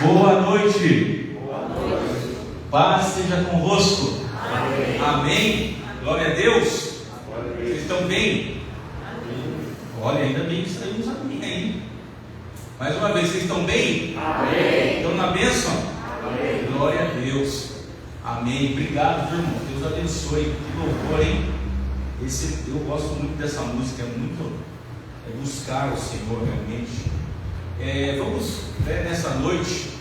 Boa noite. Paz seja convosco. Amém. Glória a Deus. Vocês estão bem? Olha, ainda bem que saímos amém aí. Mais uma vez, vocês estão bem? Amém. Estão na bênção? Amém. Glória a Deus. Amém. Obrigado, irmão. Deus abençoe. Que louvor, hein? Eu gosto muito dessa música. É buscar o Senhor realmente. Vamos nessa noite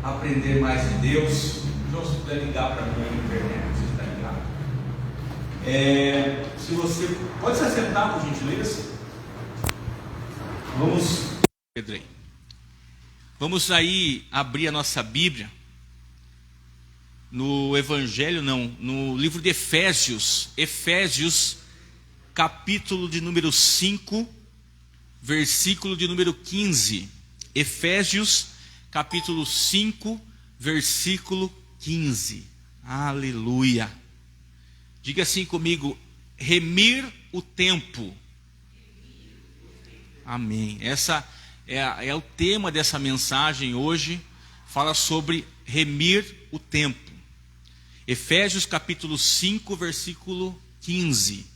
aprender mais de Deus. Se você puder ligar para mim na internet, você está ligado. Se você pode se assentar, por gentileza. Vamos aí abrir a nossa Bíblia no Evangelho, no livro de Efésios, capítulo de número 5, versículo de número 15. Efésios, capítulo 5, versículo 15. Aleluia. Diga assim comigo: remir o tempo. Amém. Essa é o tema dessa mensagem hoje. Fala sobre remir o tempo. Efésios capítulo 5, versículo 15.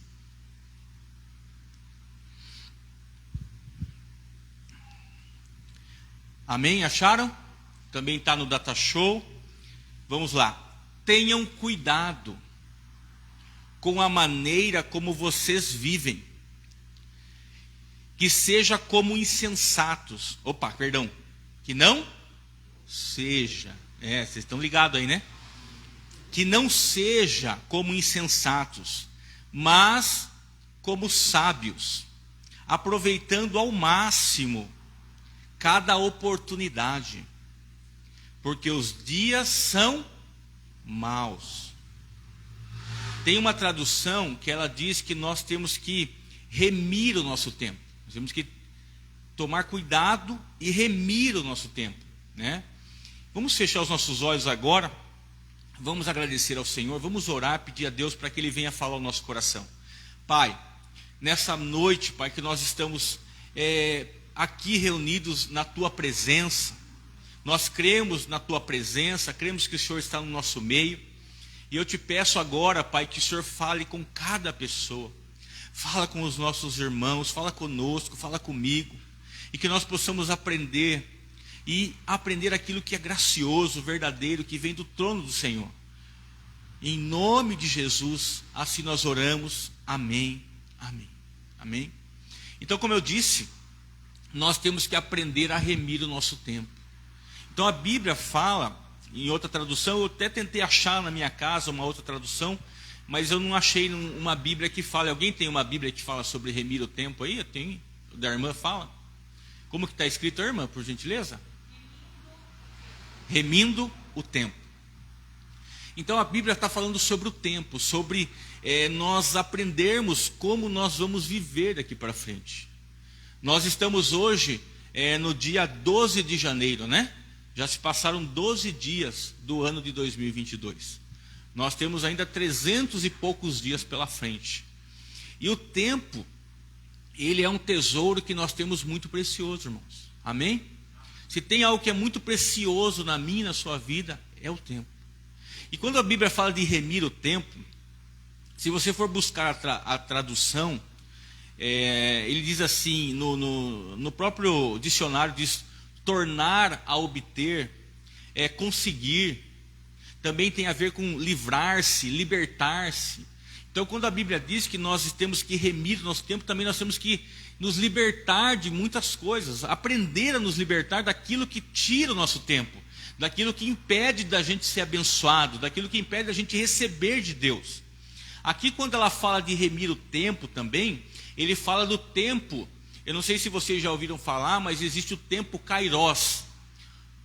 Amém? Acharam? Também está no Data Show. Vamos lá. Tenham cuidado com a maneira como vocês vivem, que seja como insensatos. Que não seja. Vocês estão ligados aí, né? Que não seja como insensatos, mas como sábios, aproveitando ao máximo cada oportunidade, porque os dias são maus. Tem uma tradução que ela diz que nós temos que remir o nosso tempo. Nós temos que tomar cuidado e remir o nosso tempo, né? Vamos fechar os nossos olhos agora. Vamos agradecer ao Senhor. Vamos orar, pedir a Deus para que Ele venha falar ao nosso coração. Pai, nessa noite, Pai, que nós estamos aqui reunidos na Tua presença, nós cremos na Tua presença, cremos que o Senhor está no nosso meio, e eu te peço agora, Pai, que o Senhor fale com cada pessoa, fala com os nossos irmãos, fala conosco, fala comigo, e que nós possamos aprender aquilo que é gracioso, verdadeiro, que vem do trono do Senhor. Em nome de Jesus, assim nós oramos. Amém, amém, amém. Então, como eu disse, nós temos que aprender a remir o nosso tempo. Então a Bíblia fala, em outra tradução, eu até tentei achar na minha casa uma outra tradução, mas eu não achei uma Bíblia que fale. Alguém tem uma Bíblia que fala sobre remir o tempo aí? Tem? O da irmã fala? Como que está escrito, irmã, por gentileza? Remindo o tempo. Então a Bíblia está falando sobre o tempo, sobre nós aprendermos como nós vamos viver daqui para frente. Nós estamos hoje no dia 12 de janeiro, né? Já se passaram 12 dias do ano de 2022. Nós temos ainda 300 e poucos dias pela frente. E o tempo, ele é um tesouro que nós temos muito precioso, irmãos. Amém? Se tem algo que é muito precioso na minha e na sua vida, é o tempo. E quando a Bíblia fala de remir o tempo, se você for buscar a tradução, ele diz assim, no próprio dicionário diz tornar a obter, conseguir, também tem a ver com livrar-se, libertar-se. Então quando a Bíblia diz que nós temos que remir o nosso tempo, também nós temos que nos libertar de muitas coisas, aprender a nos libertar daquilo que tira o nosso tempo, daquilo que impede da gente ser abençoado, daquilo que impede da gente receber de Deus. Aqui quando ela fala de remir o tempo também, ele fala do tempo. Eu não sei se vocês já ouviram falar, mas existe o tempo kairos.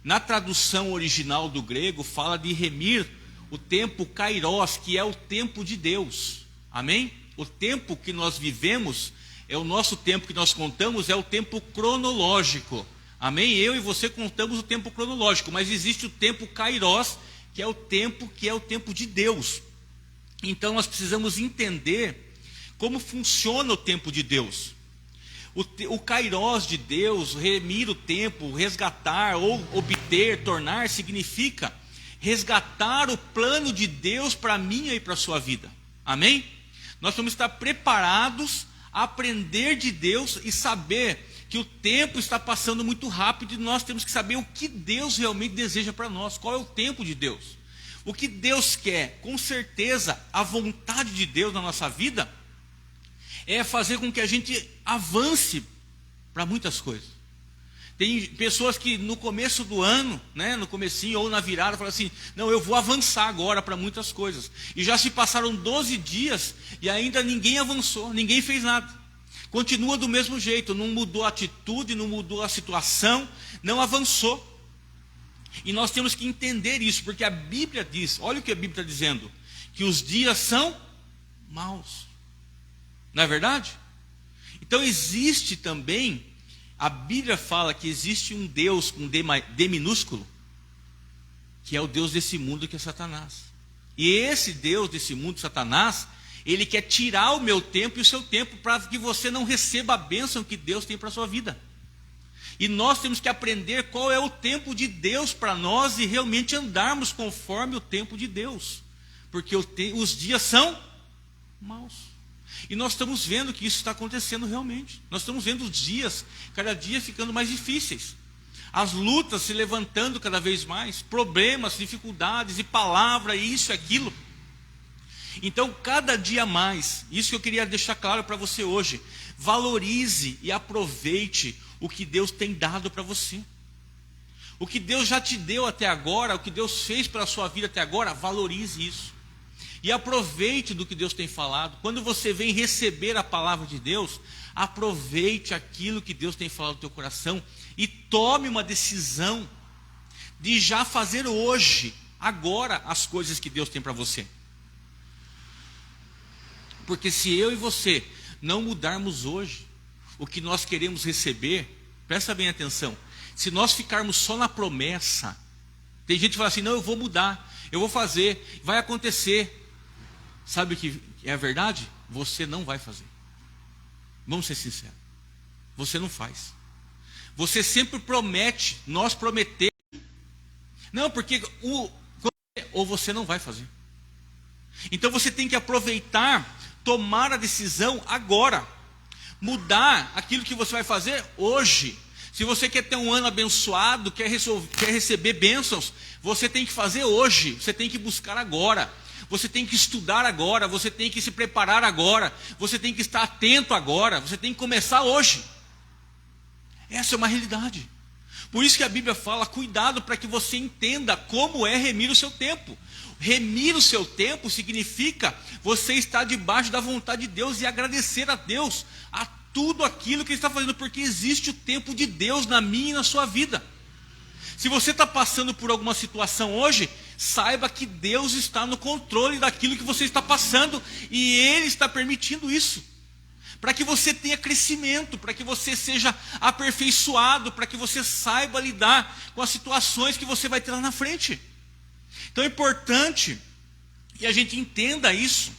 Na tradução original do grego, fala de remir o tempo kairos, que é o tempo de Deus. Amém? O tempo que nós vivemos, é o nosso tempo que nós contamos, é o tempo cronológico. Amém? Eu e você contamos o tempo cronológico, mas existe o tempo kairos, que é o tempo de Deus. Então nós precisamos entender como funciona o tempo de Deus. O kairos de Deus, remir o tempo, resgatar ou obter, tornar, significa resgatar o plano de Deus para a minha e para a sua vida. Amém? Nós vamos estar preparados a aprender de Deus e saber que o tempo está passando muito rápido e nós temos que saber o que Deus realmente deseja para nós. Qual é o tempo de Deus? O que Deus quer? Com certeza, a vontade de Deus na nossa vida é fazer com que a gente avance para muitas coisas. Tem pessoas que no começo do ano, né, no comecinho ou na virada, falam assim, não, eu vou avançar agora para muitas coisas. E já se passaram 12 dias e ainda ninguém avançou, ninguém fez nada. Continua do mesmo jeito, não mudou a atitude, não mudou a situação, não avançou. E nós temos que entender isso, porque a Bíblia diz, olha o que a Bíblia está dizendo, que os dias são maus. Não é verdade? Então existe também, a Bíblia fala que existe um Deus com D minúsculo, que é o Deus desse mundo, que é Satanás. E esse Deus desse mundo, Satanás, ele quer tirar o meu tempo e o seu tempo para que você não receba a bênção que Deus tem para a sua vida. E nós temos que aprender qual é o tempo de Deus para nós e realmente andarmos conforme o tempo de Deus. Porque os dias são maus. E nós estamos vendo que isso está acontecendo realmente. Nós estamos vendo os dias, cada dia ficando mais difíceis. As lutas se levantando cada vez mais. Problemas, dificuldades e palavra, isso e aquilo. Então, cada dia mais, isso que eu queria deixar claro para você hoje. Valorize e aproveite o que Deus tem dado para você. O que Deus já te deu até agora, o que Deus fez pela sua vida até agora, valorize isso. E aproveite do que Deus tem falado. Quando você vem receber a palavra de Deus, aproveite aquilo que Deus tem falado no teu coração e tome uma decisão de já fazer hoje, agora, as coisas que Deus tem para você. Porque se eu e você não mudarmos hoje o que nós queremos receber, presta bem atenção, se nós ficarmos só na promessa, tem gente que fala assim, não, eu vou mudar, eu vou fazer, vai acontecer. Sabe o que é a verdade? Você não vai fazer. Vamos ser sinceros. Você não faz. Você sempre promete, nós prometemos. Não, porque ou você não vai fazer. Então você tem que aproveitar, tomar a decisão agora. Mudar aquilo que você vai fazer hoje. Se você quer ter um ano abençoado, quer receber bênçãos, você tem que fazer hoje. Você tem que buscar agora. Você tem que estudar agora, você tem que se preparar agora, você tem que estar atento agora, você tem que começar hoje. Essa é uma realidade. Por isso que a Bíblia fala, cuidado para que você entenda como é remir o seu tempo. Remir o seu tempo significa você estar debaixo da vontade de Deus e agradecer a Deus a tudo aquilo que Ele está fazendo, porque existe o tempo de Deus na minha e na sua vida. Se você está passando por alguma situação hoje, saiba que Deus está no controle daquilo que você está passando e Ele está permitindo isso. Para que você tenha crescimento, para que você seja aperfeiçoado, para que você saiba lidar com as situações que você vai ter lá na frente. Então é importante que a gente entenda isso.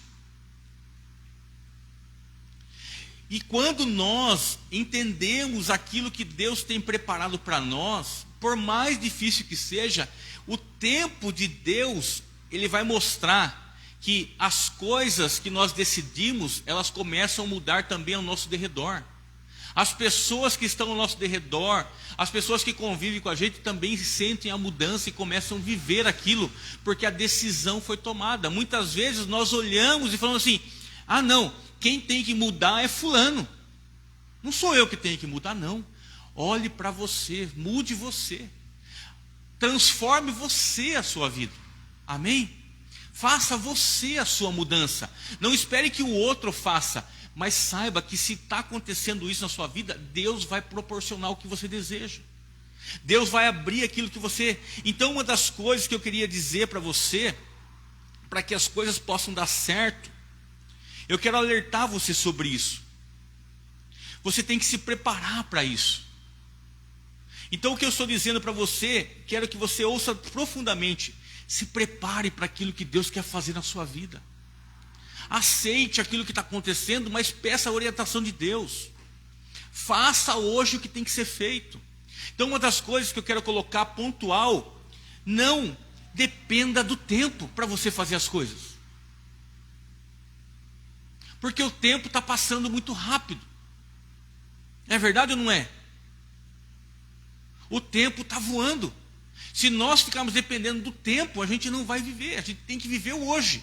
E quando nós entendemos aquilo que Deus tem preparado para nós, por mais difícil que seja, o tempo de Deus, Ele vai mostrar que as coisas que nós decidimos, elas começam a mudar também ao nosso derredor. As pessoas que estão ao nosso derredor, as pessoas que convivem com a gente também sentem a mudança e começam a viver aquilo, porque a decisão foi tomada. Muitas vezes nós olhamos e falamos assim, ah não, quem tem que mudar é fulano. Não sou eu que tenho que mudar, não. Olhe para você, mude você. Transforme você a sua vida. Amém? Faça você a sua mudança. Não espere que o outro faça. Mas saiba que se está acontecendo isso na sua vida, Deus vai proporcionar o que você deseja. Deus vai abrir aquilo que você... Então uma das coisas que eu queria dizer para você para que as coisas possam dar certo, eu quero alertar você sobre isso. Você tem que se preparar para isso. Então o que eu estou dizendo para você, quero que você ouça profundamente. Se prepare para aquilo que Deus quer fazer na sua vida. Aceite aquilo que está acontecendo, mas peça a orientação de Deus. Faça hoje o que tem que ser feito. Então uma das coisas que eu quero colocar pontual, não dependa do tempo para você fazer as coisas. Porque o tempo está passando muito rápido. É verdade ou não é? O tempo está voando. Se nós ficarmos dependendo do tempo, a gente não vai viver. A gente tem que viver o hoje.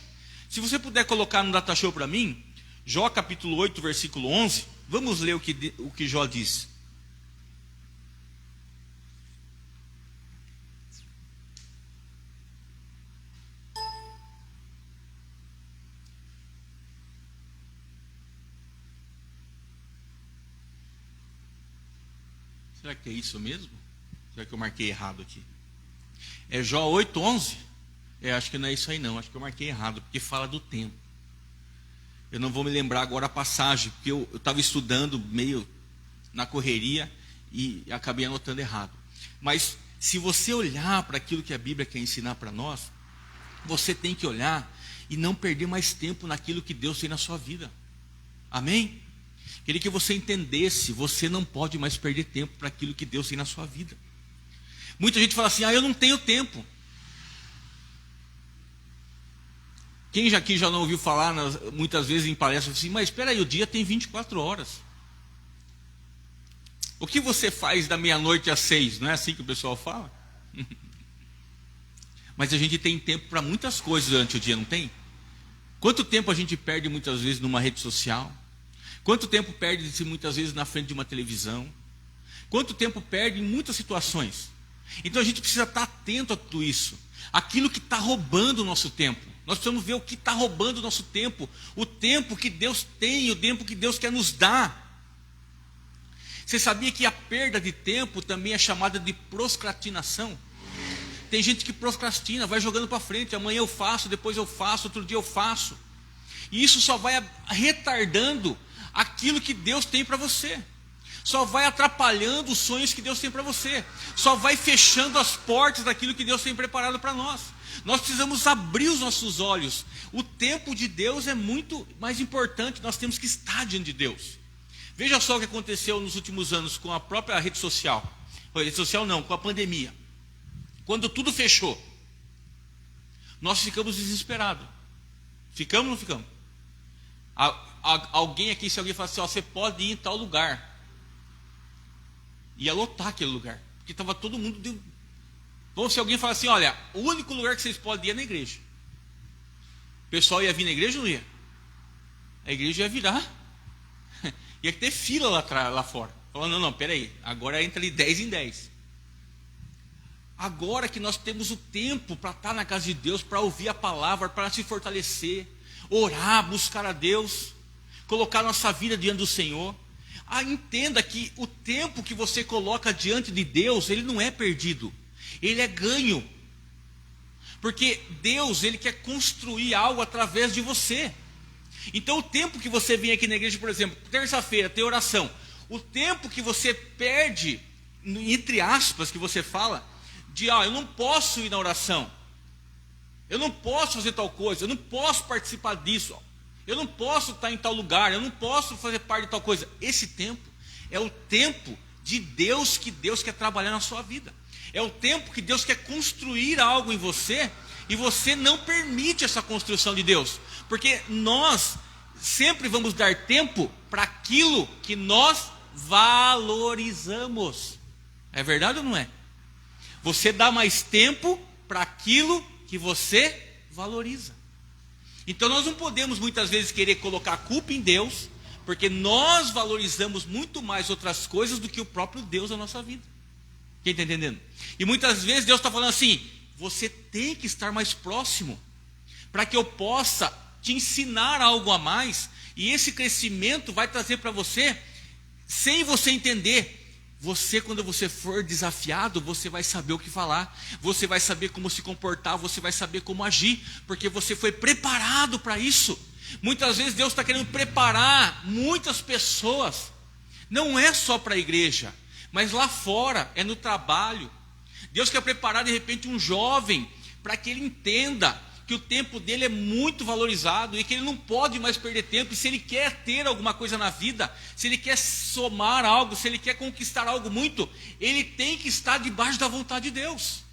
Se você puder colocar no data show para mim, Jó capítulo 8, versículo 11. Vamos ler o que Jó diz. Será que é isso mesmo? Será que eu marquei errado aqui? É Jó 8, 11? Acho que não é isso aí não. Acho que eu marquei errado, porque fala do tempo. Eu não vou me lembrar agora a passagem, porque eu estava estudando meio na correria e acabei anotando errado. Mas se você olhar para aquilo que a Bíblia quer ensinar para nós, você tem que olhar e não perder mais tempo naquilo que Deus tem na sua vida. Amém? Queria que você entendesse, você não pode mais perder tempo para aquilo que Deus tem na sua vida. Muita gente fala assim, eu não tenho tempo. Quem aqui já não ouviu falar muitas vezes em palestras assim, mas espera aí, o dia tem 24 horas. O que você faz da meia-noite às 6? Não é assim que o pessoal fala? Mas a gente tem tempo para muitas coisas durante o dia, não tem? Quanto tempo a gente perde muitas vezes numa rede social? Quanto tempo perde-se muitas vezes na frente de uma televisão? Quanto tempo perde em muitas situações? Então a gente precisa estar atento a tudo isso. Aquilo que está roubando o nosso tempo. Nós precisamos ver o que está roubando o nosso tempo. O tempo que Deus tem, o tempo que Deus quer nos dar. Você sabia que a perda de tempo também é chamada de procrastinação? Tem gente que procrastina, vai jogando para frente. Amanhã eu faço, depois eu faço, outro dia eu faço. E isso só vai retardando aquilo que Deus tem para você. Só vai atrapalhando os sonhos que Deus tem para você. Só vai fechando as portas daquilo que Deus tem preparado para nós. Nós precisamos abrir os nossos olhos. O tempo de Deus é muito mais importante. Nós temos que estar diante de Deus. Veja só o que aconteceu nos últimos anos com a própria rede social. Rede social não, com a pandemia. Quando tudo fechou, nós ficamos desesperados. Ficamos ou não ficamos? Alguém aqui, se alguém falar assim, você pode ir em tal lugar, ia lotar aquele lugar, porque estava todo mundo. Ou se alguém falar assim, olha, o único lugar que vocês podem ir é na igreja, o pessoal ia vir na igreja ou não ia? A igreja ia virar, ia ter fila lá fora, falando, não, peraí, agora entra ali 10 em 10. Agora que nós temos o tempo para estar na casa de Deus, para ouvir a palavra, para se fortalecer, orar, buscar a Deus, colocar nossa vida diante do Senhor. Entenda que o tempo que você coloca diante de Deus, ele não é perdido, ele é ganho. Porque Deus, ele quer construir algo através de você. Então o tempo que você vem aqui na igreja, por exemplo, terça-feira tem oração. O tempo que você perde, entre aspas, que você fala, de eu não posso ir na oração, eu não posso fazer tal coisa, eu não posso participar disso, eu não posso estar em tal lugar, eu não posso fazer parte de tal coisa. Esse tempo é o tempo de Deus, que Deus quer trabalhar na sua vida. É o tempo que Deus quer construir algo em você, e você não permite essa construção de Deus. Porque nós sempre vamos dar tempo para aquilo que nós valorizamos. É verdade ou não é? Você dá mais tempo para aquilo que você valoriza. Então nós não podemos muitas vezes querer colocar a culpa em Deus, porque nós valorizamos muito mais outras coisas do que o próprio Deus na nossa vida. Quem está entendendo? E muitas vezes Deus está falando assim, você tem que estar mais próximo, para que eu possa te ensinar algo a mais, e esse crescimento vai trazer para você, sem você entender, Você, quando você for desafiado, você vai saber o que falar, você vai saber como se comportar, você vai saber como agir, porque você foi preparado para isso. Muitas vezes Deus está querendo preparar muitas pessoas, não é só para a igreja, mas lá fora, é no trabalho. Deus quer preparar de repente um jovem, para que ele entenda que o tempo dele é muito valorizado e que ele não pode mais perder tempo. E se ele quer ter alguma coisa na vida, se ele quer somar algo, se ele quer conquistar algo muito, ele tem que estar debaixo da vontade de Deus.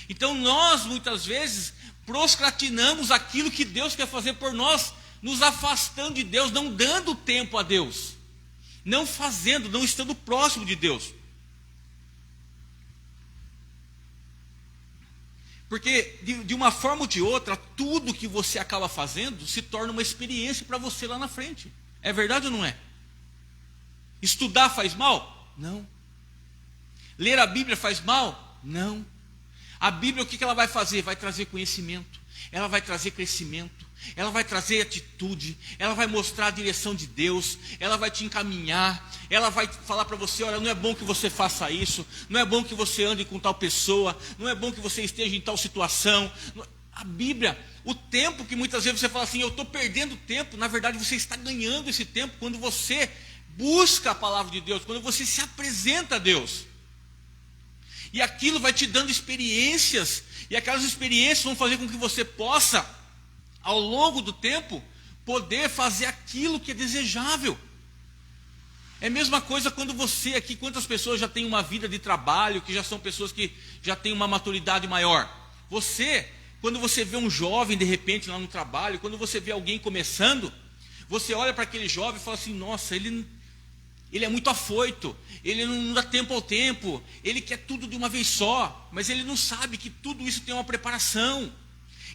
Então nós muitas vezes procrastinamos aquilo que Deus quer fazer por nós, nos afastando de Deus, não dando tempo a Deus, não fazendo, não estando próximo de Deus. Porque de uma forma ou de outra, tudo que você acaba fazendo se torna uma experiência para você lá na frente. É verdade ou não é? Estudar faz mal? Não. Ler a Bíblia faz mal? Não. A Bíblia, o que ela vai fazer? Vai trazer conhecimento, ela vai trazer crescimento, ela vai trazer atitude, ela vai mostrar a direção de Deus, ela vai te encaminhar, ela vai falar para você: olha, não é bom que você faça isso, não é bom que você ande com tal pessoa, não é bom que você esteja em tal situação. A Bíblia, o tempo que muitas vezes você fala assim, eu estou perdendo tempo, na verdade você está ganhando esse tempo quando você busca a palavra de Deus, quando você se apresenta a Deus. E aquilo vai te dando experiências, e aquelas experiências vão fazer com que você possa, ao longo do tempo, poder fazer aquilo que é desejável. É a mesma coisa quando você aqui, quantas pessoas já têm uma vida de trabalho, que já são pessoas que já têm uma maturidade maior. Você, quando você vê um jovem de repente lá no trabalho, quando você vê alguém começando, você olha para aquele jovem e fala assim: nossa, ele é muito afoito, ele não dá tempo ao tempo, ele quer tudo de uma vez só, mas ele não sabe que tudo isso tem uma preparação.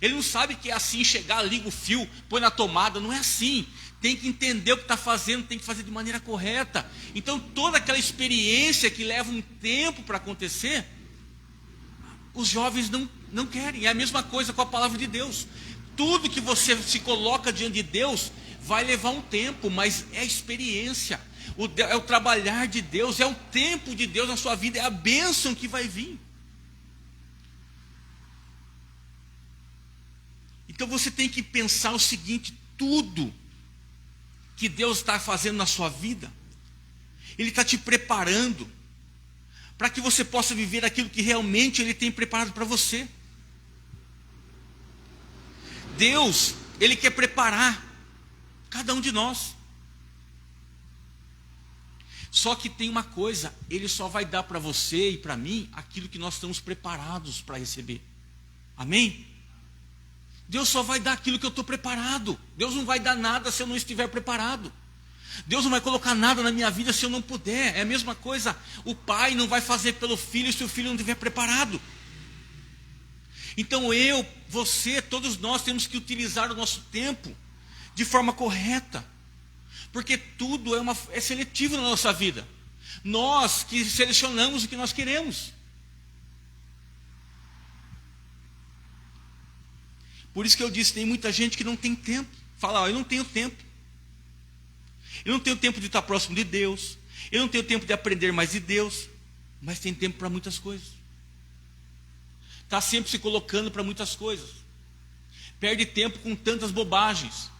Ele não sabe que é assim, chegar, liga o fio, põe na tomada, não é assim. Tem que entender o que está fazendo, tem que fazer de maneira correta. Então toda aquela experiência que leva um tempo para acontecer, os jovens não querem. É a mesma coisa com a palavra de Deus. Tudo que você se coloca diante de Deus vai levar um tempo, mas é a experiência, é o trabalhar de Deus, é o tempo de Deus na sua vida, é a bênção que vai vir. Então você tem que pensar o seguinte: tudo que Deus está fazendo na sua vida, Ele está te preparando para que você possa viver aquilo que realmente Ele tem preparado para você. Deus, Ele quer preparar cada um de nós. Só que tem uma coisa: Ele só vai dar para você e para mim aquilo que nós estamos preparados para receber. Amém? Deus só vai dar aquilo que eu estou preparado. Deus não vai dar nada se eu não estiver preparado. Deus não vai colocar nada na minha vida se eu não puder. É a mesma coisa, o pai não vai fazer pelo filho se o filho não estiver preparado. Então eu, você, todos nós temos que utilizar o nosso tempo de forma correta. Porque tudo é seletivo na nossa vida. Nós que selecionamos o que nós queremos. Por isso que eu disse, tem muita gente que não tem tempo. Fala: eu não tenho tempo. Eu não tenho tempo de estar próximo de Deus. Eu não tenho tempo de aprender mais de Deus. Mas tem tempo para muitas coisas. Está sempre se colocando para muitas coisas. Perde tempo com tantas bobagens.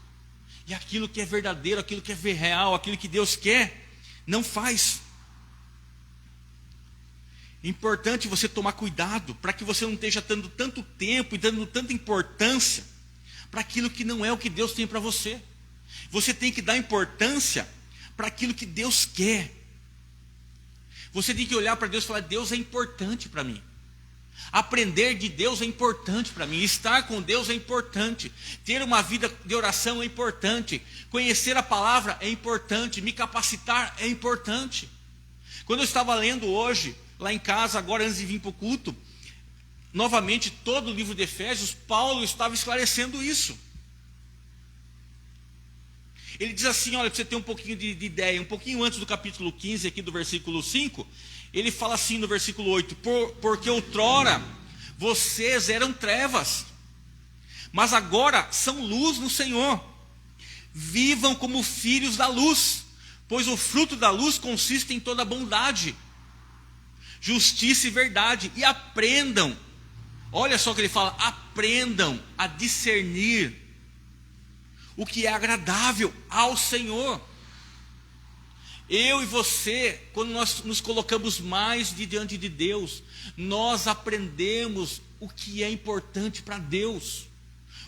E aquilo que é verdadeiro, aquilo que é real, aquilo que Deus quer, não faz. É importante você tomar cuidado para que você não esteja dando tanto tempo e dando tanta importância para aquilo que não é o que Deus tem para você. Você tem que dar importância para aquilo que Deus quer. Você tem que olhar para Deus e falar: Deus é importante para mim. Aprender de Deus é importante para mim. Estar com Deus é importante. Ter uma vida de oração é importante. Conhecer a palavra é importante. Me capacitar é importante. Quando eu estava lendo hoje, lá em casa, agora antes de vir para o culto, novamente todo o livro de Efésios, Paulo estava esclarecendo isso. Ele diz assim, olha, para você ter um pouquinho de ideia, um pouquinho antes do capítulo 15, aqui do versículo 5, ele fala assim no versículo 8, porque outrora vocês eram trevas, mas agora são luz no Senhor. Vivam como filhos da luz, Pois o fruto da luz consiste em toda bondade, justiça e verdade. E aprendam, olha só o que ele fala, aprendam a discernir o que é agradável ao Senhor. Eu e você, quando nós nos colocamos mais diante de Deus, nós aprendemos o que é importante para Deus,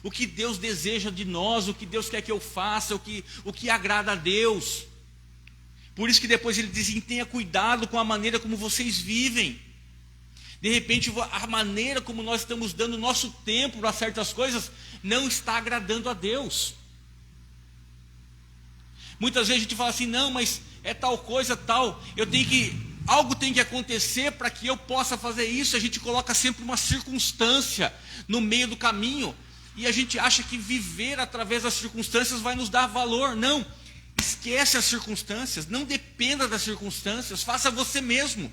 o que Deus deseja de nós, o que Deus quer que eu faça, o que agrada a Deus. Por isso que depois ele diz: tenha cuidado com a maneira como vocês vivem. De repente a maneira como nós estamos dando nosso tempo para certas coisas não está agradando a Deus. Muitas vezes a gente fala assim: não, mas é tal coisa, tal, algo tem que acontecer para que eu possa fazer isso. A gente coloca sempre uma circunstância no meio do caminho, e a gente acha que viver através das circunstâncias vai nos dar valor. Não, esquece as circunstâncias, não dependa das circunstâncias, faça você mesmo.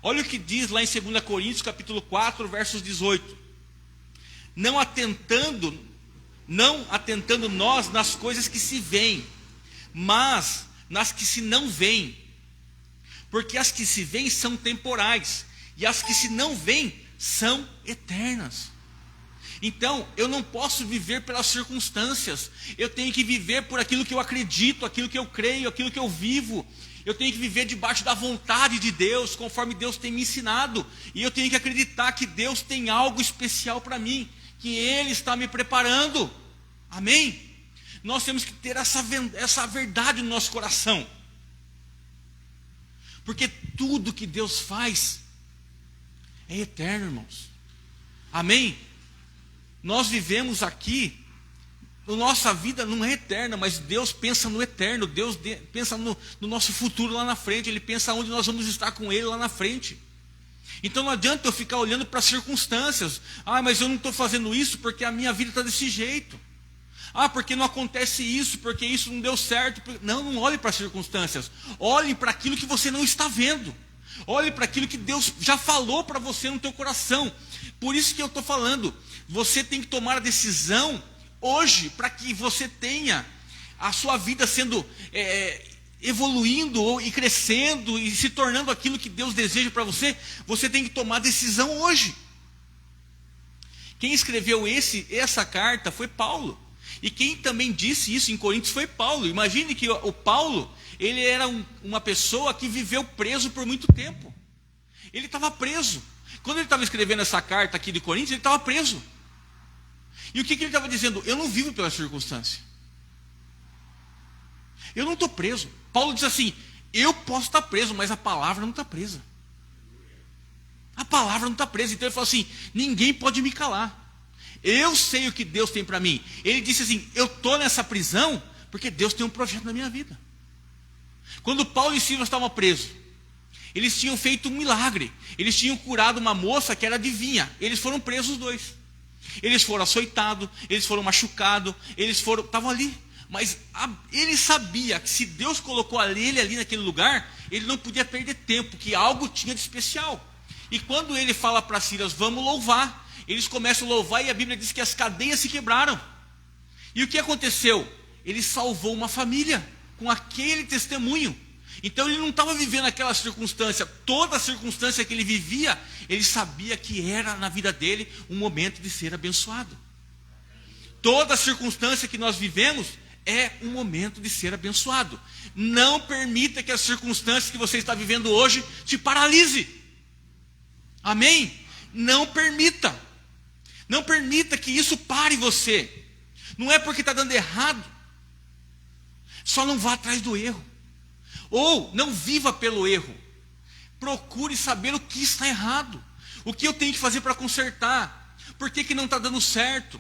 Olha o que diz lá em 2 Coríntios capítulo 4, versos 18. Não atentando nós nas coisas que se veem, mas nas que se não veem. Porque as que se veem são temporais, e as que se não veem são eternas. Então, eu não posso viver pelas circunstâncias. Eu tenho que viver por aquilo que eu acredito, aquilo que eu creio, aquilo que eu vivo. Eu tenho que viver debaixo da vontade de Deus, conforme Deus tem me ensinado. E eu tenho que acreditar que Deus tem algo especial para mim, que Ele está me preparando. Amém? Nós temos que ter essa verdade no nosso coração. Porque tudo que Deus faz é eterno, irmãos. Amém? Nós vivemos aqui, a nossa vida não é eterna, mas Deus pensa no eterno. Deus pensa no nosso futuro lá na frente. Ele pensa onde nós vamos estar com Ele lá na frente. Então não adianta eu ficar olhando para as circunstâncias. Mas eu não estou fazendo isso porque a minha vida está desse jeito. Porque não acontece isso, porque isso não deu certo. Não olhe para as circunstâncias. Olhe para aquilo que você não está vendo. Olhe para aquilo que Deus já falou para você no teu coração. Por isso que eu estou falando, você tem que tomar a decisão hoje, para que você tenha a sua vida sendo evoluindo e crescendo e se tornando aquilo que Deus deseja para você. Você tem que tomar a decisão hoje. Quem escreveu essa carta foi Paulo. E quem também disse isso em Coríntios foi Paulo. Imagine que o Paulo, ele era uma pessoa que viveu preso por muito tempo. Ele estava preso. Quando ele estava escrevendo essa carta aqui de Coríntios, ele estava preso. E o que ele estava dizendo? Eu não vivo pela circunstância. Eu não estou preso. Paulo diz assim: eu posso estar preso, mas a palavra não está presa. A palavra não está presa. Então ele falou assim: ninguém pode me calar. Eu sei o que Deus tem para mim. Ele disse assim: eu estou nessa prisão porque Deus tem um projeto na minha vida. Quando Paulo e Silas estavam presos, eles tinham feito um milagre. Eles tinham curado uma moça que era adivinha. Eles foram presos os dois. Eles foram açoitados, eles foram machucados, estavam ali. Mas ele sabia que se Deus colocou ele ali naquele lugar, ele não podia perder tempo, que algo tinha de especial. E quando ele fala para Silas: vamos louvar, eles começam a louvar, e a Bíblia diz que as cadeias se quebraram. E o que aconteceu? Ele salvou uma família com aquele testemunho. Então ele não estava vivendo aquela circunstância. Toda a circunstância que ele vivia, ele sabia que era na vida dele um momento de ser abençoado. Toda circunstância que nós vivemos é um momento de ser abençoado. Não permita que as circunstâncias que você está vivendo hoje te paralise. Amém? Não permita. Não permita que isso pare você. Não é porque está dando errado. Só não vá atrás do erro. Ou não viva pelo erro. Procure saber o que está errado. O que eu tenho que fazer para consertar. Por que não está dando certo?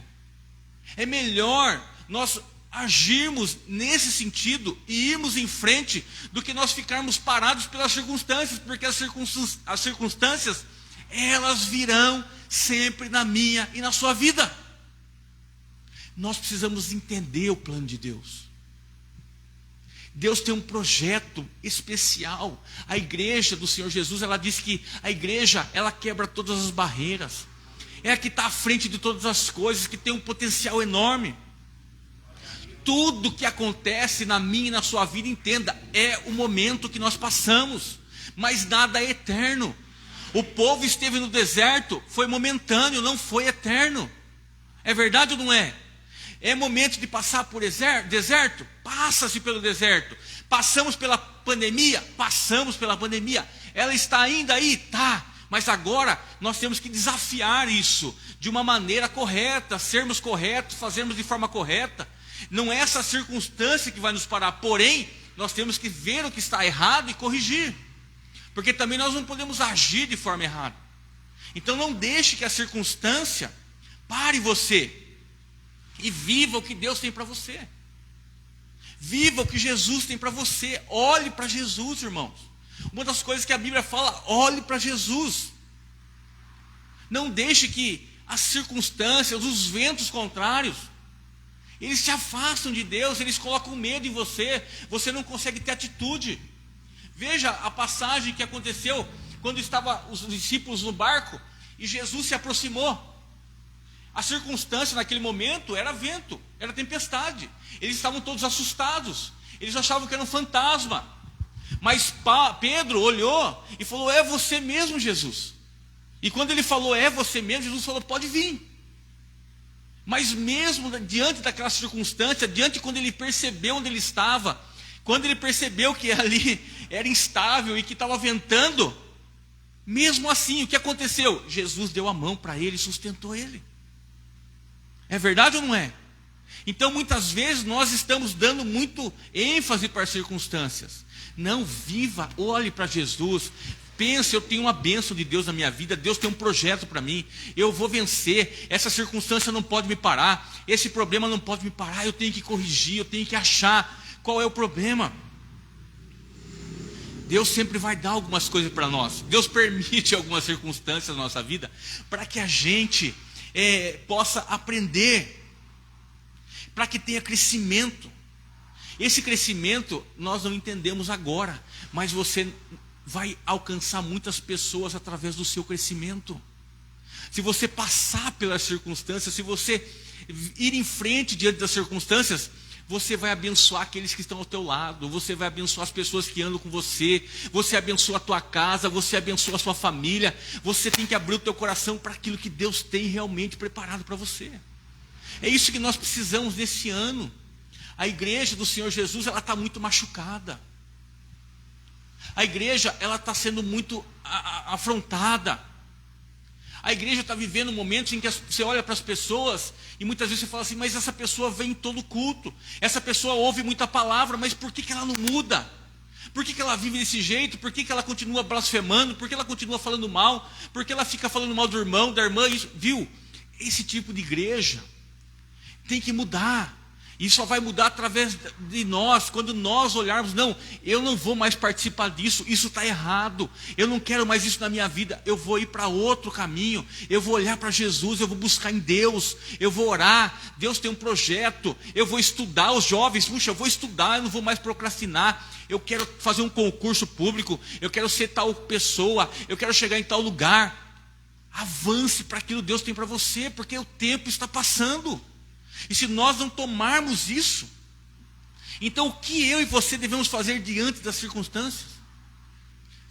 É melhor nós agirmos nesse sentido e irmos em frente do que nós ficarmos parados pelas circunstâncias. Porque as circunstâncias, elas virão sempre na minha e na sua vida. Nós precisamos entender o plano de Deus. Deus tem um projeto especial. A igreja do Senhor Jesus, ela diz que a igreja, ela quebra todas as barreiras. É a que está à frente de todas as coisas, que tem um potencial enorme. tudo que acontece na minha e na sua vida, entenda, é o momento que nós passamos, mas nada é eterno. O povo esteve no deserto, foi momentâneo, não foi eterno. É verdade ou não é? É momento de passar por deserto? Passa-se pelo deserto. Passamos pela pandemia? Passamos pela pandemia. Ela está ainda aí? Tá. Mas agora nós temos que desafiar isso de uma maneira correta, sermos corretos, fazermos de forma correta. Não é essa circunstância que vai nos parar, porém, nós temos que ver o que está errado e corrigir. Porque também nós não podemos agir de forma errada. Então não deixe que a circunstância pare você. E viva o que Deus tem para você. Viva o que Jesus tem para você. Olhe para Jesus, irmãos. Uma das coisas que a Bíblia fala, olhe para Jesus. Não deixe que as circunstâncias, os ventos contrários, eles te afastam de Deus, eles colocam medo em você, você não consegue ter atitude. Veja a passagem que aconteceu quando estavam os discípulos no barco e Jesus se aproximou. A circunstância naquele momento era vento, era tempestade. Eles estavam todos assustados, eles achavam que era um fantasma. Mas Pedro olhou e falou, é você mesmo, Jesus. E quando ele falou, é você mesmo, Jesus falou, pode vir. Mas mesmo diante daquela circunstância, diante quando ele percebeu onde ele estava, quando ele percebeu que ali era instável e que estava ventando, mesmo assim, o que aconteceu? Jesus deu a mão para ele e sustentou ele. É verdade ou não é? Então muitas vezes nós estamos dando muito ênfase para as circunstâncias. Não, viva, olhe para Jesus. Pense, eu tenho uma bênção de Deus na minha vida, Deus tem um projeto para mim, eu vou vencer, essa circunstância não pode me parar, esse problema não pode me parar, eu tenho que corrigir, eu tenho que achar qual é o problema. Deus sempre vai dar algumas coisas para nós, Deus permite algumas circunstâncias na nossa vida, para que a gente possa aprender, para que tenha crescimento. Esse crescimento nós não entendemos agora, mas você vai alcançar muitas pessoas através do seu crescimento. Se você passar pelas circunstâncias, se você ir em frente diante das circunstâncias, você vai abençoar aqueles que estão ao teu lado, você vai abençoar as pessoas que andam com você, você abençoa a tua casa, você abençoa a sua família. Você tem que abrir o teu coração para aquilo que Deus tem realmente preparado para você. É isso que nós precisamos nesse ano. A igreja do Senhor Jesus, ela está muito machucada. A igreja, ela está sendo muito afrontada. A igreja está vivendo momentos em que você olha para as pessoas e muitas vezes você fala assim, mas essa pessoa vem em todo culto, essa pessoa ouve muita palavra, mas por que ela não muda? Por que ela vive desse jeito? Por que ela continua blasfemando? Por que ela continua falando mal? Por que ela fica falando mal do irmão, da irmã? Isso, viu? Esse tipo de igreja tem que mudar. E só vai mudar através de nós, quando nós olharmos, não, eu não vou mais participar disso, isso está errado, eu não quero mais isso na minha vida, eu vou ir para outro caminho, eu vou olhar para Jesus, eu vou buscar em Deus, eu vou orar, Deus tem um projeto, eu vou estudar, os jovens, puxa, eu vou estudar, eu não vou mais procrastinar, eu quero fazer um concurso público, eu quero ser tal pessoa, eu quero chegar em tal lugar. Avance para aquilo que Deus tem para você, porque o tempo está passando. E se nós não tomarmos isso, então o que eu e você devemos fazer diante das circunstâncias?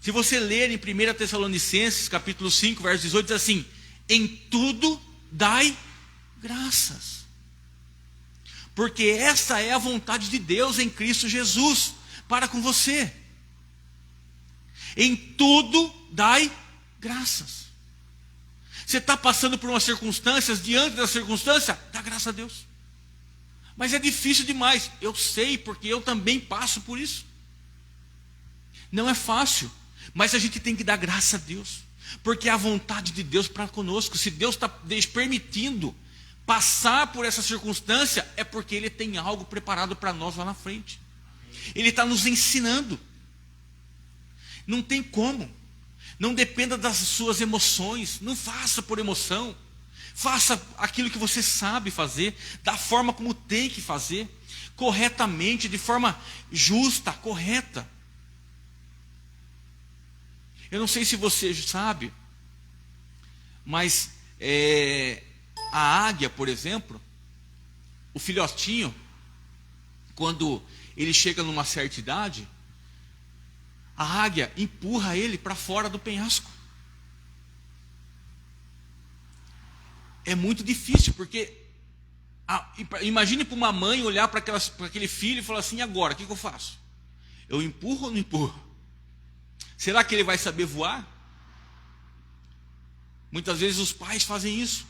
Se você ler em 1 Tessalonicenses, capítulo 5, verso 18, diz assim, em tudo dai graças, porque essa é a vontade de Deus em Cristo Jesus, para com você. Em tudo dai graças. Você está passando por umas circunstâncias, diante da circunstância, dá graças a Deus. Mas é difícil demais. Eu sei, porque eu também passo por isso. Não é fácil, mas a gente tem que dar graça a Deus, porque é a vontade de Deus para conosco. Se Deus está permitindo passar por essa circunstância, é porque Ele tem algo preparado para nós lá na frente. Ele está nos ensinando. Não tem como. Não dependa das suas emoções, não faça por emoção, faça aquilo que você sabe fazer, da forma como tem que fazer, corretamente, de forma justa, correta. Eu não sei se você sabe, mas a águia, por exemplo, o filhotinho, quando ele chega numa certa idade, a águia empurra ele para fora do penhasco. É muito difícil, porque imagine para uma mãe olhar para aquele filho e falar assim: agora, o que eu faço? Eu empurro ou não empurro? Será que ele vai saber voar? Muitas vezes os pais fazem isso.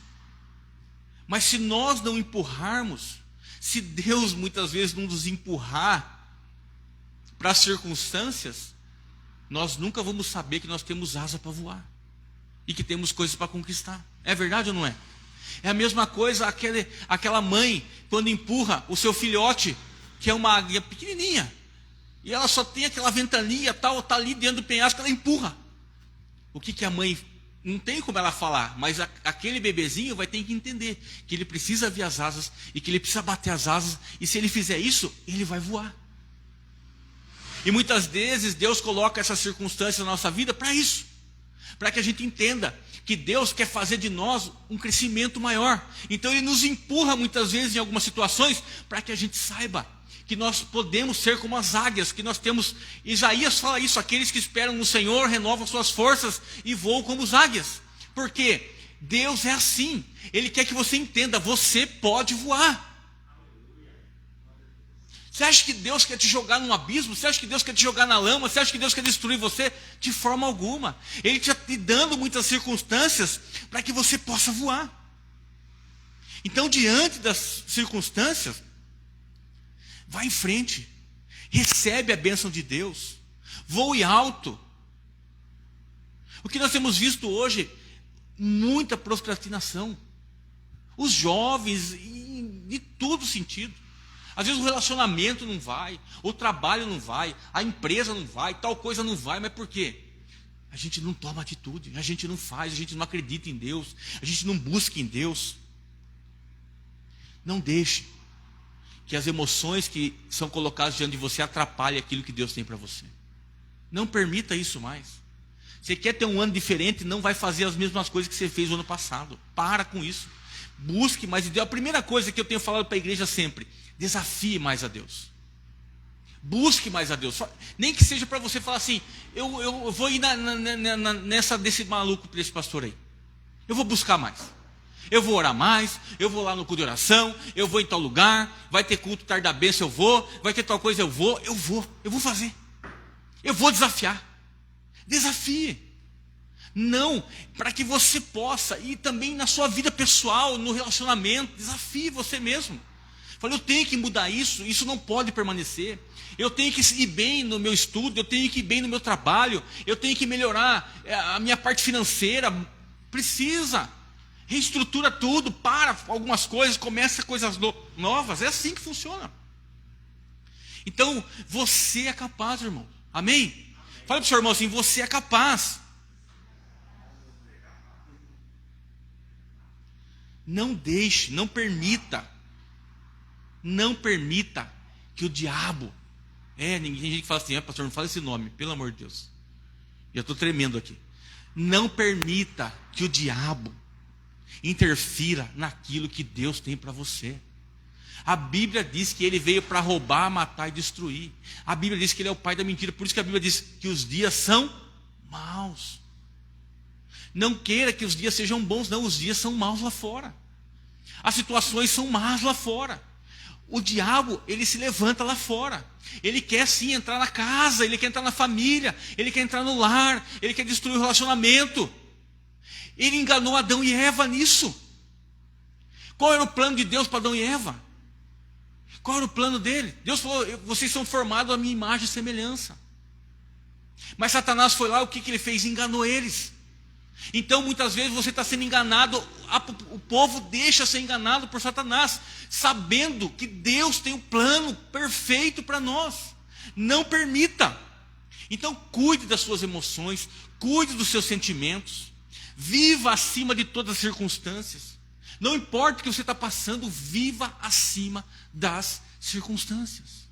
Mas se nós não empurrarmos, se Deus muitas vezes não nos empurrar para as circunstâncias, nós nunca vamos saber que nós temos asa para voar e que temos coisas para conquistar. É verdade ou não é? É a mesma coisa aquela mãe quando empurra o seu filhote, que é uma águia pequenininha, e ela só tem aquela ventania, tal, está ali dentro do penhasco, ela empurra. O que a mãe, não tem como ela falar, mas aquele bebezinho vai ter que entender que ele precisa ver as asas e que ele precisa bater as asas, e se ele fizer isso, ele vai voar. E muitas vezes Deus coloca essas circunstâncias na nossa vida para isso, para que a gente entenda que Deus quer fazer de nós um crescimento maior. Então Ele nos empurra muitas vezes em algumas situações para que a gente saiba que nós podemos ser como as águias, que nós temos. Isaías fala isso: aqueles que esperam no Senhor renovam suas forças e voam como as águias. Porque Deus é assim. Ele quer que você entenda: você pode voar. Você acha que Deus quer te jogar num abismo? Você acha que Deus quer te jogar na lama? Você acha que Deus quer destruir você? De forma alguma. Ele está te dando muitas circunstâncias para que você possa voar. Então, diante das circunstâncias, vá em frente. Recebe a bênção de Deus. Voe alto. O que nós temos visto hoje, muita procrastinação. Os jovens, de todo sentido. Às vezes o relacionamento não vai, o trabalho não vai, a empresa não vai, tal coisa não vai, mas por quê? A gente não toma atitude, a gente não faz, a gente não acredita em Deus, a gente não busca em Deus. Não deixe que as emoções que são colocadas diante de você atrapalhem aquilo que Deus tem para você. Não permita isso mais. Você quer ter um ano diferente, não vai fazer as mesmas coisas que você fez no ano passado. Para com isso. Busque mais de Deus. A primeira coisa que eu tenho falado para a igreja sempre: desafie mais a Deus. Busque mais a Deus. Nem que seja para você falar assim: eu vou ir nessa desse maluco, desse pastor aí. Eu vou buscar mais. Eu vou orar mais. Eu vou lá no culto de oração. Eu vou em tal lugar. Vai ter culto tarde da bênção, eu vou. Vai ter tal coisa, eu vou fazer. Eu vou desafiar. Desafie. Não, para que você possa, e também na sua vida pessoal, no relacionamento, desafie você mesmo. Fala: eu tenho que mudar isso não pode permanecer. Eu tenho que ir bem no meu estudo, eu tenho que ir bem no meu trabalho, eu tenho que melhorar a minha parte financeira. Precisa. Reestrutura tudo, para algumas coisas, começa coisas novas. É assim que funciona. Então, você é capaz, irmão. Amém? Fala para o seu irmão assim: você é capaz. Não deixe, não permita que o diabo, tem gente que fala assim: pastor, não fala esse nome, pelo amor de Deus, já estou tremendo aqui. Não permita que o diabo interfira naquilo que Deus tem para você. A Bíblia diz que ele veio para roubar, matar e destruir. A Bíblia diz que ele é o pai da mentira. Por isso que a Bíblia diz que os dias são maus. Não queira que os dias sejam bons, não. Os dias são maus lá fora. As situações são más lá fora. O diabo, ele se levanta lá fora. Ele quer sim entrar na casa, ele quer entrar na família, ele quer entrar no lar, ele quer destruir o relacionamento. Ele enganou Adão e Eva nisso. Qual era o plano de Deus para Adão e Eva? Qual era o plano dele? Deus falou: vocês são formados à minha imagem e semelhança. Mas Satanás foi lá, o que ele fez? Enganou eles. Então muitas vezes você está sendo enganado, o povo deixa ser enganado por Satanás, sabendo que Deus tem um plano perfeito para nós. Não permita. Então cuide das suas emoções, cuide dos seus sentimentos, viva acima de todas as circunstâncias. Não importa o que você está passando, viva acima das circunstâncias.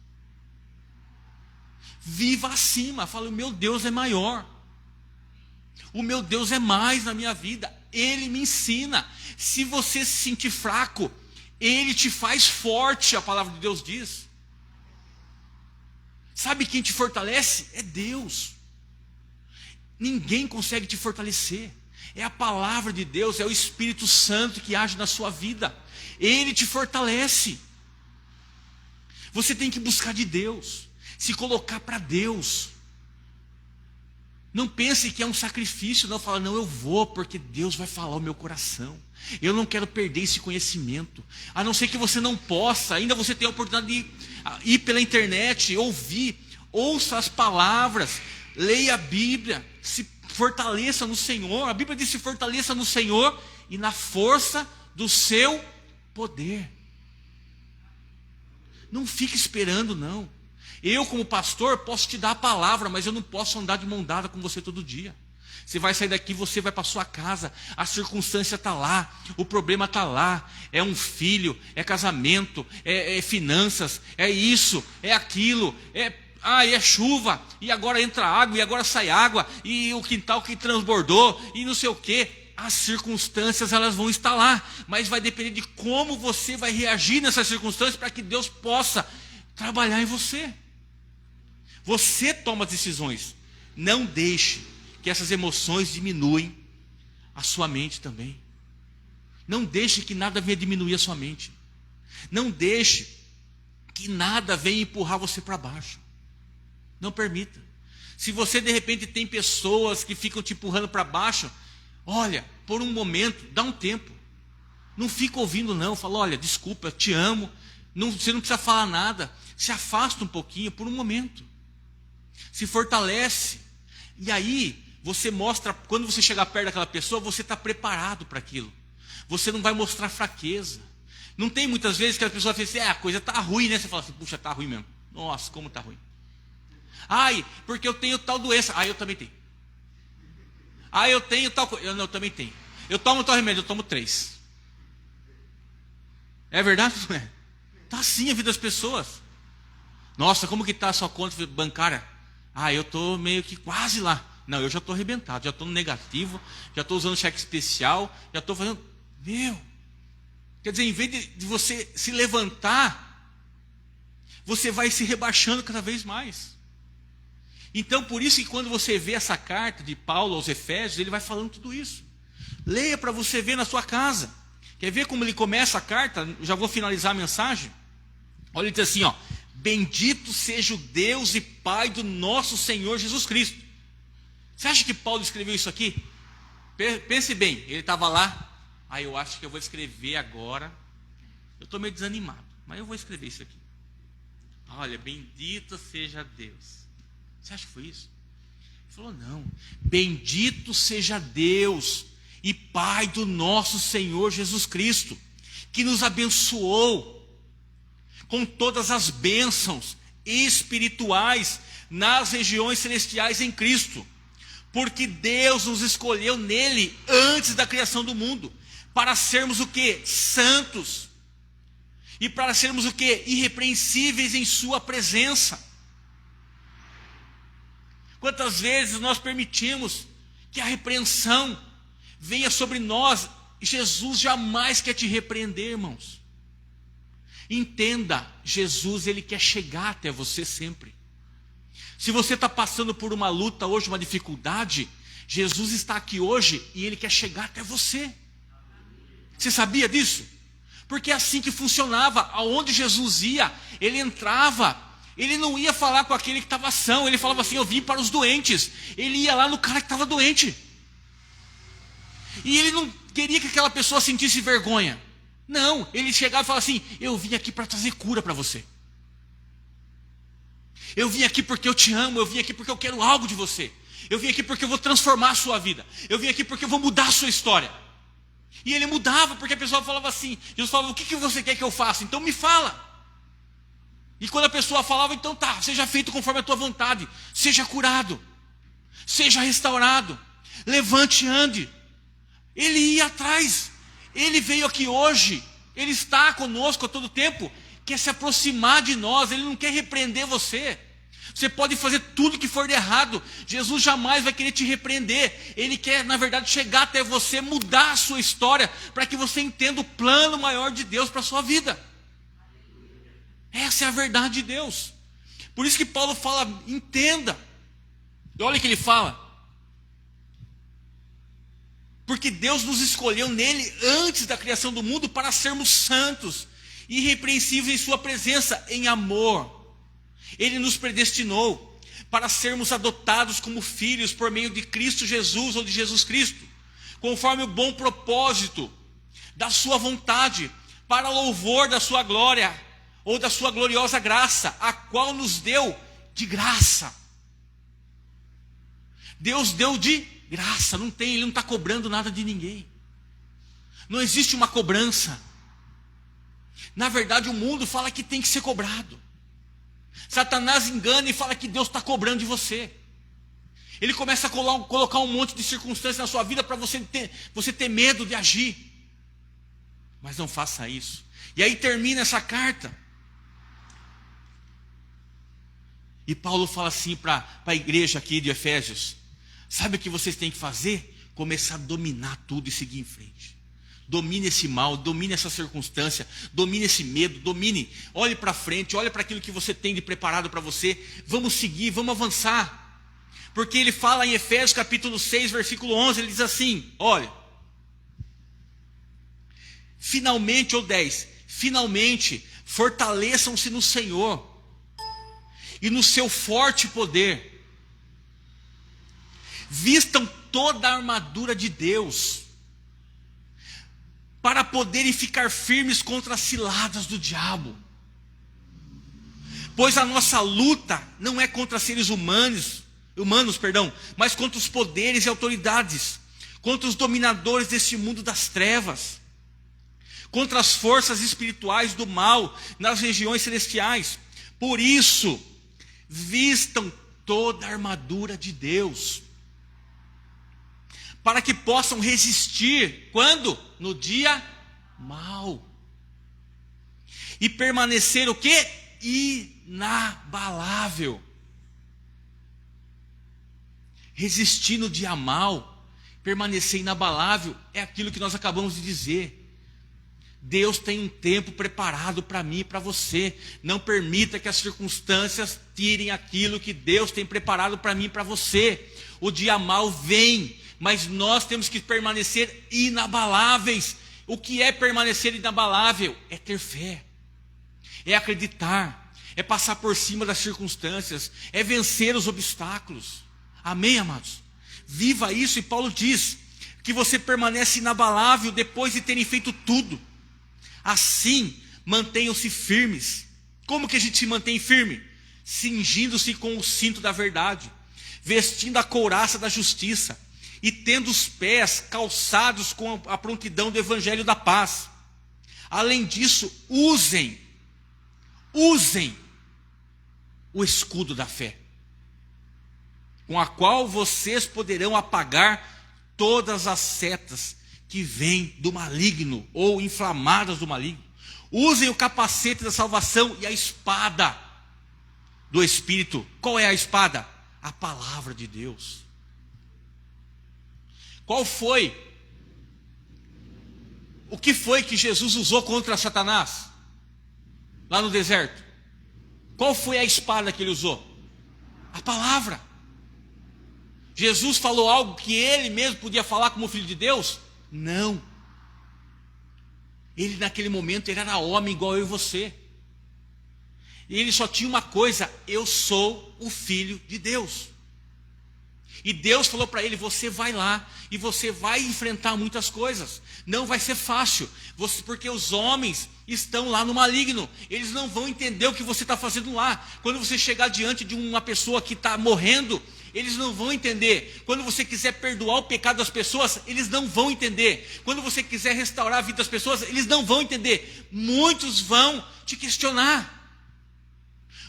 Viva acima. Fala: o meu Deus é maior. O meu Deus é mais na minha vida. Ele me ensina. Se você se sentir fraco, Ele te faz forte, a palavra de Deus diz. Sabe quem te fortalece? É Deus. Ninguém consegue te fortalecer. É a palavra de Deus, é o Espírito Santo que age na sua vida. Ele te fortalece. Você tem que buscar de Deus, se colocar para Deus. Não pense que é um sacrifício, não. Fala, não, eu vou, porque Deus vai falar o meu coração. Eu não quero perder esse conhecimento. A não ser que você não possa, ainda você tem a oportunidade de ir pela internet, ouvir, ouça as palavras, leia a Bíblia, se fortaleça no Senhor. A Bíblia diz: se fortaleça no Senhor e na força do seu poder. Não fique esperando, não. Eu, como pastor, posso te dar a palavra, mas eu não posso andar de mão dada com você todo dia. Você vai sair daqui, você vai para sua casa, a circunstância está lá, o problema está lá, é um filho, é casamento, é finanças, é isso, é aquilo, é chuva, e agora entra água, e agora sai água, e o quintal que transbordou, e não sei o quê. As circunstâncias, elas vão estar lá, mas vai depender de como você vai reagir nessas circunstâncias para que Deus possa trabalhar em você. Você toma as decisões. Não deixe que essas emoções diminuem a sua mente também. Não deixe que nada venha diminuir a sua mente. Não deixe que nada venha empurrar você para baixo. Não permita. Se você de repente tem pessoas que ficam te empurrando para baixo, olha, por um momento, dá um tempo. Não fica ouvindo não. Fala, olha, desculpa, eu te amo. Você não precisa falar nada. Se afasta um pouquinho por um momento. Se fortalece. E aí, você mostra, quando você chegar perto daquela pessoa, você está preparado para aquilo. Você não vai mostrar fraqueza. Não tem muitas vezes que a pessoa fala assim, a coisa está ruim, né? Você fala assim, puxa, está ruim mesmo. Nossa, como está ruim. Ai, porque eu tenho tal doença. Ah, eu também tenho. Ah, eu tenho tal coisa. Eu também tenho. Eu tomo tal remédio, eu tomo 3. É verdade? Não é? Está assim a vida das pessoas. Nossa, como que está a sua conta bancária? Ah, eu estou meio que quase lá. Não, eu já estou arrebentado, já estou no negativo, já estou usando cheque especial, já estou fazendo... Quer dizer, em vez de você se levantar, você vai se rebaixando cada vez mais. Então, por isso que quando você vê essa carta de Paulo aos Efésios, ele vai falando tudo isso. Leia para você ver na sua casa. Quer ver como ele começa a carta? Já vou finalizar a mensagem. Olha, ele diz assim, ó: bendito seja o Deus e Pai do nosso Senhor Jesus Cristo. Você acha que Paulo escreveu isso aqui? Pense bem, ele estava lá. Eu acho que eu vou escrever agora. Eu estou meio desanimado, mas eu vou escrever isso aqui. Olha, bendito seja Deus. Você acha que foi isso? Ele falou, não. Bendito seja Deus e Pai do nosso Senhor Jesus Cristo, que nos abençoou com todas as bênçãos espirituais nas regiões celestiais em Cristo. Porque Deus nos escolheu nele antes da criação do mundo, para sermos o quê? Santos. E para sermos o quê? Irrepreensíveis em sua presença. Quantas vezes nós permitimos que a repreensão venha sobre nós? Jesus jamais quer te repreender, irmãos. Entenda, Jesus, ele quer chegar até você sempre. Se você está passando por uma luta hoje, uma dificuldade, Jesus está aqui hoje e ele quer chegar até você. Você sabia disso? Porque é assim que funcionava. Aonde Jesus ia, ele entrava. Ele não ia falar com aquele que estava são. Ele falava assim, eu vim para os doentes. Ele ia lá no cara que estava doente. E ele não queria que aquela pessoa sentisse vergonha. Não, ele chegava e falava assim, eu vim aqui para trazer cura para você. Eu vim aqui porque eu te amo, eu vim aqui porque eu quero algo de você. Eu vim aqui porque eu vou transformar a sua vida. Eu vim aqui porque eu vou mudar a sua história. E ele mudava, porque a pessoa falava assim, Jesus falava, o que você quer que eu faça? Então me fala. E quando a pessoa falava, então tá, seja feito conforme a tua vontade. Seja curado. Seja restaurado. Levante e ande. Ele ia atrás. Ele veio aqui hoje. Ele está conosco a todo tempo. Quer se aproximar de nós. Ele não quer repreender você. Você pode fazer tudo que for de errado. Jesus jamais vai querer te repreender. Ele quer, na verdade, chegar até você, mudar a sua história, para que você entenda o plano maior de Deus para a sua vida. Essa é a verdade de Deus. Por isso que Paulo fala, entenda. E olha o que ele fala. Porque Deus nos escolheu nele antes da criação do mundo para sermos santos, irrepreensíveis em sua presença, em amor. Ele nos predestinou para sermos adotados como filhos por meio de Cristo Jesus ou de Jesus Cristo, conforme o bom propósito da sua vontade, para louvor da sua glória ou da sua gloriosa graça, a qual nos deu de graça. Deus deu de graça, ele não está cobrando nada de ninguém. Não existe uma cobrança. Na verdade, o mundo fala que tem que ser cobrado. Satanás engana e fala que Deus está cobrando de você. Ele começa a colocar um monte de circunstâncias na sua vida para você ter medo de agir. Mas não faça isso. E aí termina essa carta. E Paulo fala assim para a igreja aqui de Efésios: sabe o que vocês têm que fazer? Começar a dominar tudo e seguir em frente. Domine esse mal, domine essa circunstância, domine esse medo, domine. Olhe para frente, olhe para aquilo que você tem de preparado para você. Vamos seguir, vamos avançar. Porque ele fala em Efésios capítulo 6, versículo 11, ele diz assim, olha. Finalmente, ou 10, finalmente, fortaleçam-se no Senhor e no seu forte poder. Vistam toda a armadura de Deus, para poderem ficar firmes contra as ciladas do diabo. Pois a nossa luta não é contra seres humanos, mas contra os poderes e autoridades, contra os dominadores deste mundo das trevas, contra as forças espirituais do mal nas regiões celestiais. Por isso, vistam toda a armadura de Deus, para que possam resistir, quando? No dia mau. E permanecer o quê? Inabalável. Resistir no dia mau, permanecer inabalável, é aquilo que nós acabamos de dizer. Deus tem um tempo preparado para mim e para você. Não permita que as circunstâncias tirem aquilo que Deus tem preparado para mim e para você. O dia mau vem, mas nós temos que permanecer inabaláveis. O que é permanecer inabalável? É ter fé, é acreditar, é passar por cima das circunstâncias, é vencer os obstáculos. Amém, amados? Viva isso. E Paulo diz que você permanece inabalável depois de terem feito tudo. Assim, mantenham-se firmes. Como que a gente se mantém firme? Cingindo-se com o cinto da verdade, vestindo a couraça da justiça e tendo os pés calçados com a prontidão do evangelho da paz. Além disso, usem o escudo da fé, com a qual vocês poderão apagar todas as setas que vêm do maligno, ou inflamadas do maligno. Usem o capacete da salvação e a espada do Espírito. Qual é a espada? A palavra de Deus. O que foi que Jesus usou contra Satanás? Lá no deserto. Qual foi a espada que ele usou? A palavra. Jesus falou algo que ele mesmo podia falar como filho de Deus? Não. Ele naquele momento ele era homem igual eu e você. E ele só tinha uma coisa: eu sou o filho de Deus. E Deus falou para ele: você vai lá e você vai enfrentar muitas coisas. Não vai ser fácil, porque os homens estão lá no maligno. Eles não vão entender o que você está fazendo lá. Quando você chegar diante de uma pessoa que está morrendo, eles não vão entender. Quando você quiser perdoar o pecado das pessoas, eles não vão entender. Quando você quiser restaurar a vida das pessoas, eles não vão entender. Muitos vão te questionar.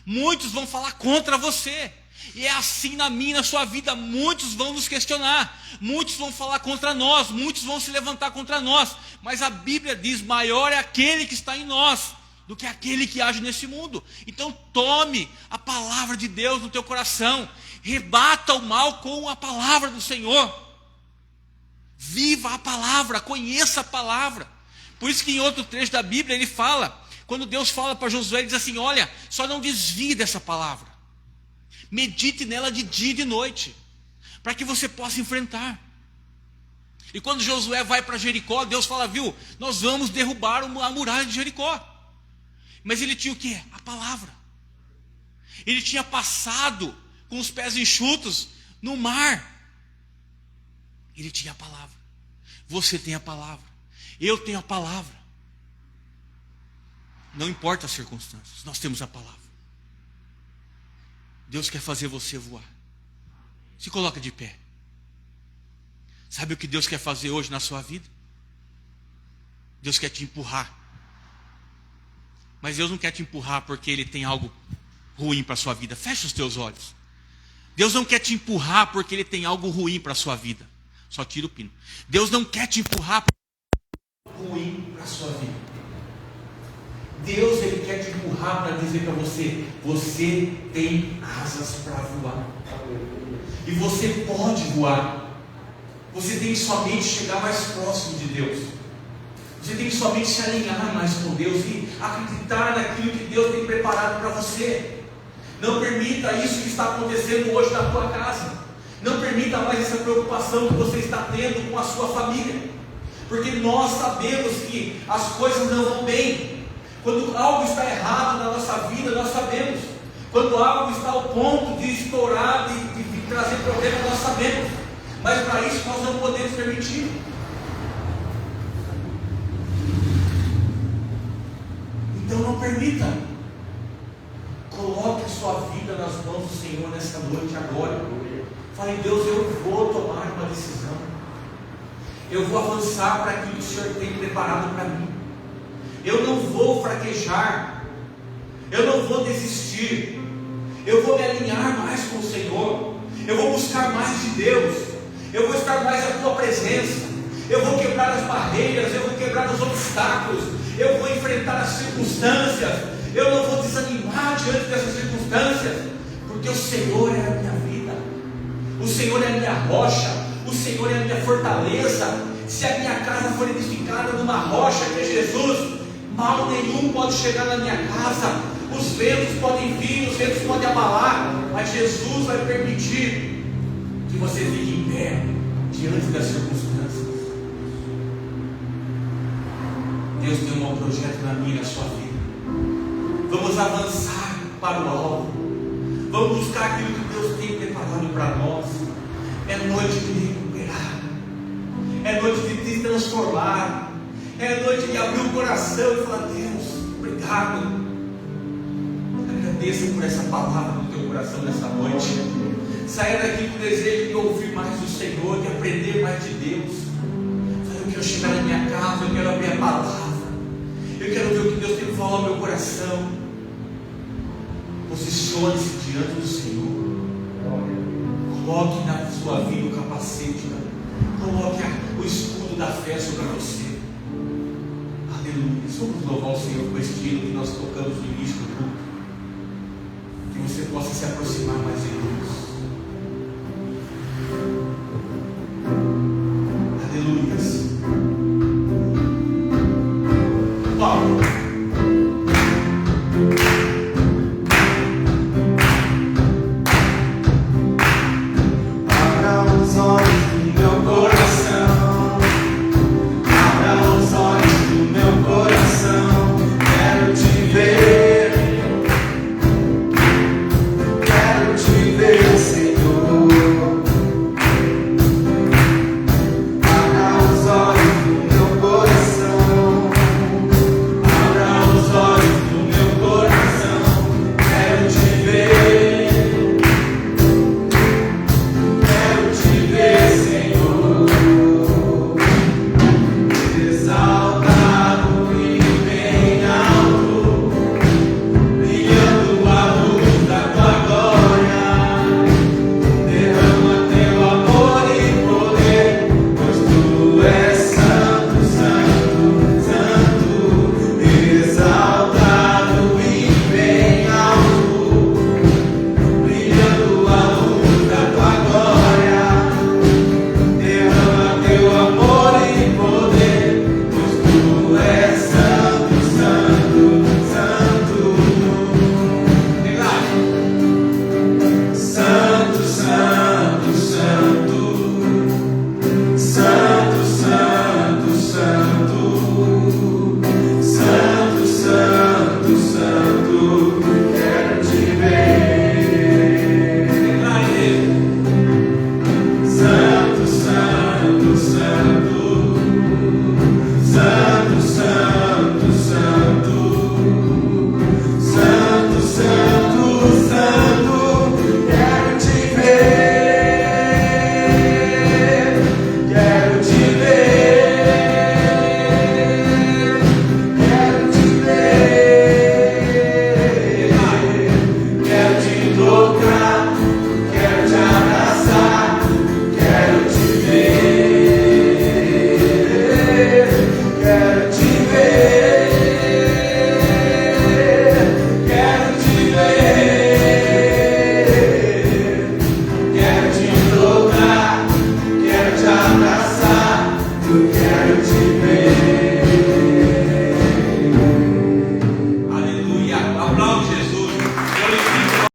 Muitos vão falar contra você. E é assim na minha e na sua vida. Muitos vão nos questionar. Muitos vão falar contra nós. Muitos vão se levantar contra nós. Mas a Bíblia diz: maior é aquele que está em nós do que aquele que age nesse mundo. Então tome a palavra de Deus no teu coração. Rebata o mal com a palavra do Senhor. Viva a palavra, conheça a palavra. Por isso que em outro trecho da Bíblia ele fala, quando Deus fala para Josué, ele diz assim: olha, só não desvie dessa palavra. Medite nela de dia e de noite, para que você possa enfrentar. E quando Josué vai para Jericó, Deus fala, viu, nós vamos derrubar a muralha de Jericó. Mas ele tinha o quê? A palavra. Ele tinha passado com os pés enxutos no mar. Ele tinha a palavra. Você tem a palavra. Eu tenho a palavra. Não importa as circunstâncias, nós temos a palavra. Deus quer fazer você voar. Se coloca de pé. Sabe o que Deus quer fazer hoje na sua vida? Deus quer te empurrar. Mas Deus não quer te empurrar porque Ele tem algo ruim para a sua vida. Fecha os teus olhos. Deus não quer te empurrar porque Ele tem algo ruim para a sua vida. Só tira o pino. Deus não quer te empurrar porque Ele tem algo ruim para a sua vida. Deus, Ele quer te empurrar para dizer para você, você tem asas para voar. E você pode voar. Você tem que somente chegar mais próximo de Deus. Você tem que somente se alinhar mais com Deus e acreditar naquilo que Deus tem preparado para você. Não permita isso que está acontecendo hoje na tua casa. Não permita mais essa preocupação que você está tendo com a sua família. Porque nós sabemos que as coisas não vão bem. Quando algo está errado na nossa vida, nós sabemos. Quando algo está ao ponto de estourar, de trazer problema, nós sabemos. Mas para isso nós não podemos permitir. Então não permita. Coloque a sua vida nas mãos do Senhor nessa noite agora. Fale, Deus, eu vou tomar uma decisão. Eu vou avançar para aquilo que o Senhor tem preparado para mim. Eu não vou fraquejar. Eu não vou desistir. Eu vou me alinhar mais com o Senhor. Eu vou buscar mais de Deus. Eu vou estar mais à tua presença. Eu vou quebrar as barreiras. Eu vou quebrar os obstáculos. Eu vou enfrentar as circunstâncias. Eu não vou desanimar diante dessas circunstâncias. Porque o Senhor é a minha vida. O Senhor é a minha rocha. O Senhor é a minha fortaleza. Se a minha casa for edificada numa rocha que é Jesus, mal nenhum pode chegar na minha casa. Os ventos podem vir, os ventos podem abalar, mas Jesus vai permitir que você fique em pé diante das circunstâncias. Deus tem um projeto na minha e na sua vida. Vamos avançar para o alvo. Vamos buscar aquilo que Deus tem preparado para nós. É noite de recuperar. É noite de te transformar. É noite de abrir o coração e falar, Deus, obrigado. Agradeça por essa palavra no teu coração nessa noite. Saia daqui com o desejo de ouvir mais do Senhor, de aprender mais de Deus. Eu quero chegar na minha casa, eu quero abrir a palavra. Eu quero ver o que Deus tem para falar no meu coração. Posicione-se diante do Senhor. Coloque na sua vida o capacete. Coloque o escudo da fé sobre você. Aleluia. Vamos louvar o Senhor com este hino que nós tocamos no início do culto. Que você possa se aproximar mais de Deus.